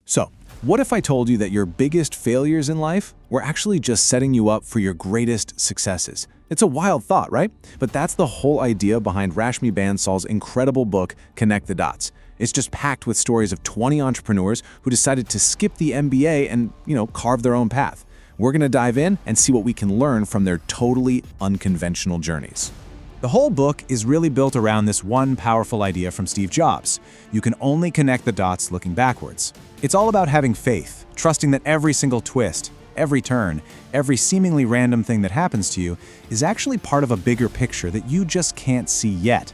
So, what if I told you that your biggest failures in life were actually just setting you up for your greatest successes? It's a wild thought, right? But that's the whole idea behind Rashmi Bansal's incredible book, Connect the Dots. It's just packed with stories of 20 entrepreneurs who decided to skip the MBA and, carve their own path. We're going to dive in and see what we can learn from their totally unconventional journeys. The whole book is really built around this one powerful idea from Steve Jobs. You can only connect the dots looking backwards. It's all about having faith, trusting that every single twist, every turn, every seemingly random thing that happens to you is actually part of a bigger picture that you just can't see yet.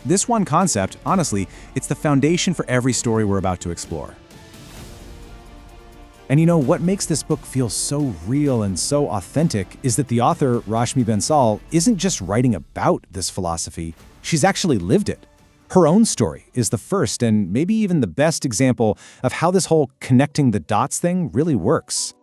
This one concept, honestly, it's the foundation for every story we're about to explore. And what makes this book feel so real and so authentic is that the author, Rashmi Bansal, isn't just writing about this philosophy, she's actually lived it. Her own story is the first and maybe even the best example of how this whole connecting the dots thing really works.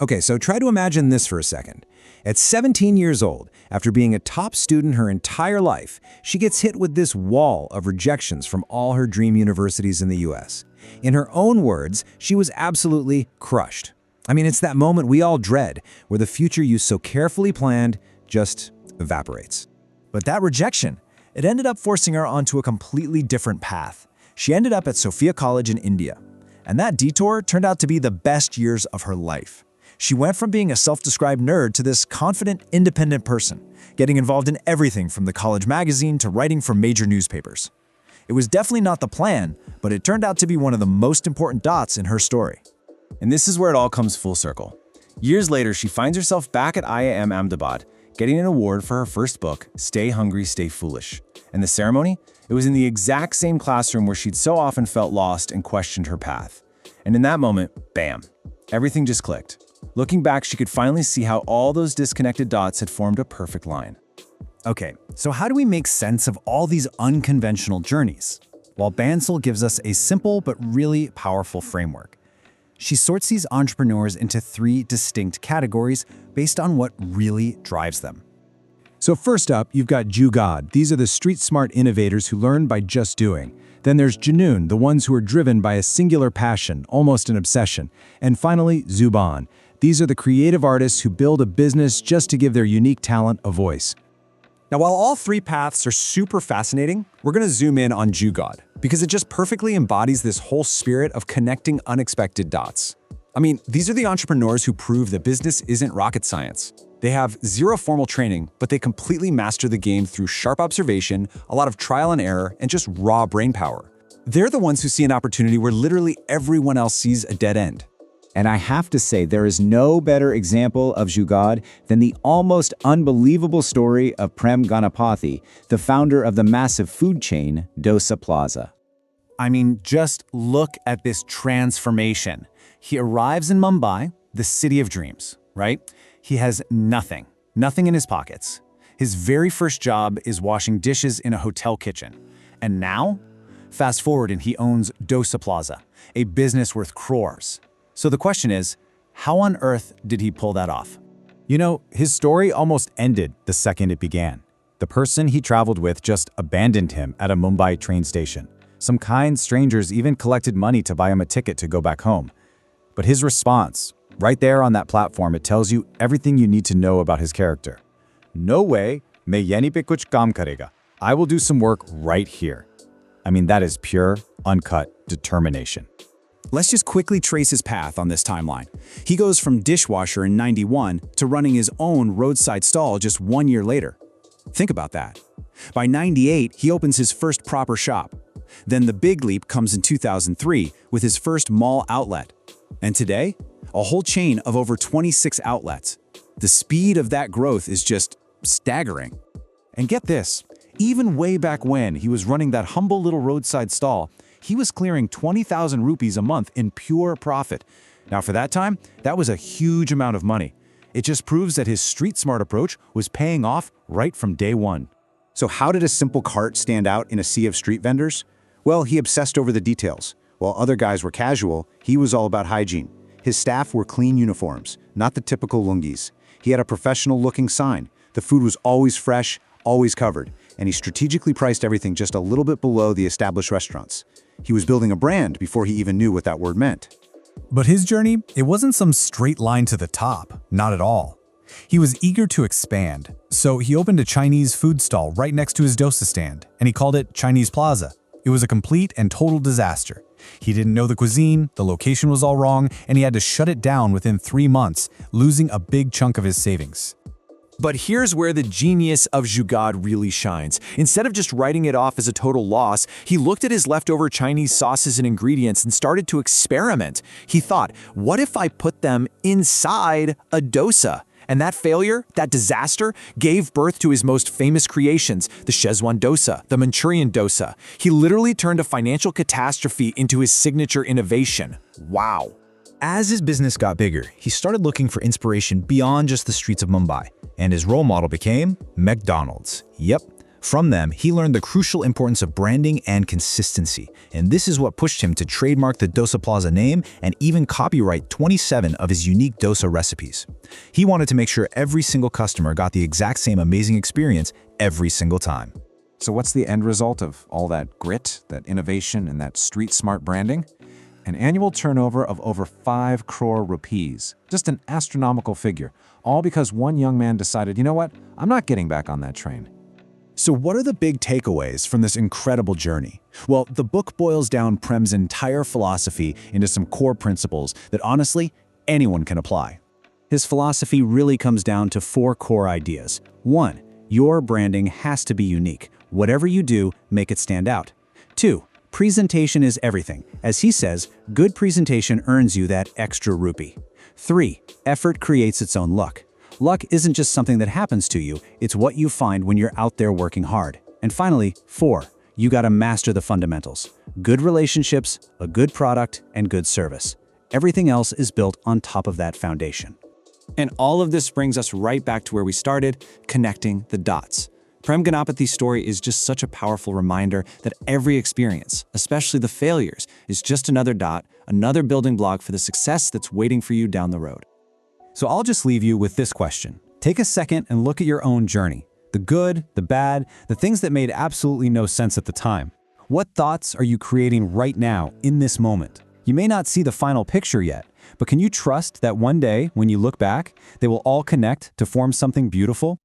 Okay, so try to imagine this for a second. At 17 years old, after being a top student her entire life, she gets hit with this wall of rejections from all her dream universities in the US. In her own words, she was absolutely crushed. It's that moment we all dread, where the future you so carefully planned just evaporates. But that rejection, it ended up forcing her onto a completely different path. She ended up at Sophia College in India. And that detour turned out to be the best years of her life. She went from being a self-described nerd to this confident, independent person, getting involved in everything from the college magazine to writing for major newspapers. It was definitely not the plan, but it turned out to be one of the most important dots in her story. And this is where it all comes full circle. Years later, she finds herself back at IIM Ahmedabad, getting an award for her first book, Stay Hungry, Stay Foolish. And the ceremony? It was in the exact same classroom where she'd so often felt lost and questioned her path. And in that moment, bam, everything just clicked. Looking back, she could finally see how all those disconnected dots had formed a perfect line. Okay, so how do we make sense of all these unconventional journeys? Well, Bansal gives us a simple but really powerful framework. She sorts these entrepreneurs into 3 distinct categories based on what really drives them. So first up, you've got Jugad. These are the street-smart innovators who learn by just doing. Then there's Janoon, the ones who are driven by a singular passion, almost an obsession. And finally, Zuban. These are the creative artists who build a business just to give their unique talent a voice. Now, while all 3 paths are super fascinating, we're going to zoom in on Jugad, because it just perfectly embodies this whole spirit of connecting unexpected dots. These are the entrepreneurs who prove that business isn't rocket science. They have 0 formal training, but they completely master the game through sharp observation, a lot of trial and error, and just raw brain power. They're the ones who see an opportunity where literally everyone else sees a dead end. And I have to say, there is no better example of Jugad than the almost unbelievable story of Prem Ganapathy, the founder of the massive food chain Dosa Plaza. Just look at this transformation. He arrives in Mumbai, the city of dreams, right? He has nothing in his pockets. His very first job is washing dishes in a hotel kitchen. And now, fast forward and he owns Dosa Plaza, a business worth crores. So the question is, how on earth did he pull that off? His story almost ended the second it began. The person he traveled with just abandoned him at a Mumbai train station. Some kind strangers even collected money to buy him a ticket to go back home. But his response, right there on that platform, it tells you everything you need to know about his character. No way, main yahi pe kuch kaam karega. I will do some work right here. That is pure, uncut determination. Let's just quickly trace his path on this timeline. He goes from dishwasher in '91 to running his own roadside stall just 1 year later. Think about that. By '98, he opens his first proper shop. Then the big leap comes in 2003 with his first mall outlet. And today, a whole chain of over 26 outlets. The speed of that growth is just staggering. And get this, even way back when he was running that humble little roadside stall, he was clearing 20,000 rupees a month in pure profit. Now for that time, that was a huge amount of money. It just proves that his street-smart approach was paying off right from day one. So how did a simple cart stand out in a sea of street vendors? Well, he obsessed over the details. While other guys were casual, he was all about hygiene. His staff wore clean uniforms, not the typical lungis. He had a professional-looking sign. The food was always fresh, always covered, and he strategically priced everything just a little bit below the established restaurants. He was building a brand before he even knew what that word meant. But his journey, it wasn't some straight line to the top, not at all. He was eager to expand, so he opened a Chinese food stall right next to his dosa stand, and he called it Chinese Plaza. It was a complete and total disaster. He didn't know the cuisine, the location was all wrong, and he had to shut it down within 3 months, losing a big chunk of his savings. But here's where the genius of Jugad really shines. Instead of just writing it off as a total loss, he looked at his leftover Chinese sauces and ingredients and started to experiment. He thought, what if I put them inside a dosa? And that failure, that disaster, gave birth to his most famous creations, the Szechuan dosa, the Manchurian dosa. He literally turned a financial catastrophe into his signature innovation. Wow. As his business got bigger, he started looking for inspiration beyond just the streets of Mumbai, and his role model became McDonald's. Yep. From them, he learned the crucial importance of branding and consistency, and this is what pushed him to trademark the Dosa Plaza name and even copyright 27 of his unique dosa recipes. He wanted to make sure every single customer got the exact same amazing experience every single time. So what's the end result of all that grit, that innovation, and that street-smart branding? An annual turnover of over 5 crore rupees. Just an astronomical figure, all because one young man decided, you know what, I'm not getting back on that train. So what are the big takeaways from this incredible journey? Well, the book boils down Prem's entire philosophy into some core principles that honestly, anyone can apply. His philosophy really comes down to 4 core ideas. 1. Your branding has to be unique. Whatever you do, make it stand out. 2. Presentation is everything. As he says, good presentation earns you that extra rupee. 3. Effort creates its own luck. Luck isn't just something that happens to you, it's what you find when you're out there working hard. And finally, 4. You gotta master the fundamentals. Good relationships, a good product, and good service. Everything else is built on top of that foundation. And all of this brings us right back to where we started, connecting the dots. Prem Ganapathy's story is just such a powerful reminder that every experience, especially the failures, is just another dot, another building block for the success that's waiting for you down the road. So I'll just leave you with this question. Take a second and look at your own journey. The good, the bad, the things that made absolutely no sense at the time. What thoughts are you creating right now, in this moment? You may not see the final picture yet, but can you trust that one day, when you look back, they will all connect to form something beautiful?